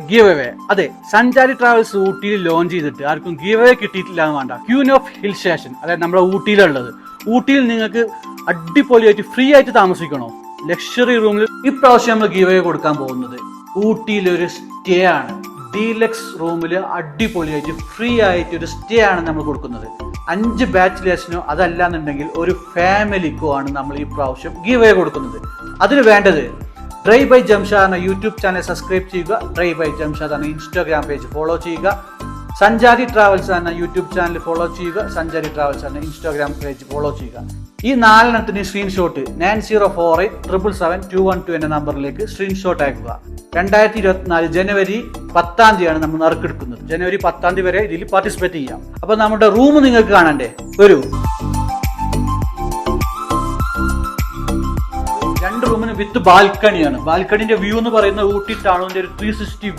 Give away. അതെ, സഞ്ചാരി travels ഊട്ടിയിൽ ലോഞ്ച് ചെയ്തിട്ട് ആർക്കും ഗീവ് അവേ കിട്ടിയിട്ടില്ല എന്ന് വേണ്ട. ക്യൂൻ ഓഫ് ഹിൽ സ്റ്റേഷൻ, അതായത് നമ്മുടെ ഊട്ടിയിലുള്ളത്. ഊട്ടിയിൽ നിങ്ങൾക്ക് അടിപൊളിയായിട്ട് ഫ്രീ ആയിട്ട് താമസിക്കണോ? ലക്ഷറി റൂമിൽ ഈ പ്രാവശ്യം നമ്മൾ ഗീവ് അവേ കൊടുക്കാൻ പോകുന്നത് ഊട്ടിയിലൊരു സ്റ്റേ ആണ്. ഡീലക്സ് റൂമിൽ അടിപൊളിയായിട്ട് ഫ്രീ ആയിട്ട് ഒരു സ്റ്റേ ആണ് നമ്മൾ കൊടുക്കുന്നത്. 5 ബാച്ചിലേഴ്സിനോ അതല്ല എന്നുണ്ടെങ്കിൽ ഒരു ഫാമിലിക്കോ ആണ് നമ്മൾ ഈ പ്രാവശ്യം ഗീവ് അവേ കൊടുക്കുന്നത്. അതിന് വേണ്ടത് ഡ്രൈ ബൈ ജംഷാദ് എന്ന യൂട്യൂബ് ചാനൽ സബ്സ്ക്രൈബ് ചെയ്യുക, ഡ്രൈ ബൈ ജംഷാദ് എന്ന ഇൻസ്റ്റാഗ്രാം പേജ് ഫോളോ ചെയ്യുക, സഞ്ചാരി ട്രാവൽസ് എന്ന യൂട്യൂബ് ചാനൽ ഫോളോ ചെയ്യുക, സഞ്ചാരി ട്രാവൽസ് എന്ന ഇൻസ്റ്റാഗ്രാം പേജ് ഫോളോ ചെയ്യുക. ഈ 4 സ്ക്രീൻഷോട്ട് 9048777212 എന്ന നമ്പറിലേക്ക് സ്ക്രീൻഷോട്ട് അയക്കുക. 2024 ജനുവരി 10 നമ്മൾ നറുക്കെടുക്കുന്നത്. ജനുവരി 10 വരെ ഇതിൽ പാർട്ടിസിപ്പേറ്റ് ചെയ്യാം. അപ്പൊ നമ്മുടെ റൂം നിങ്ങൾക്ക് കാണണ്ടേ? വരൂ. 2 റൂമിന് വിത്ത് ബാൽക്കണിയാണ്. ബാൽക്കണിന്റെ വ്യൂ എന്ന് പറയുന്നത് ഊട്ടി ടൗണിന്റെ ഒരു 360 വ്യൂ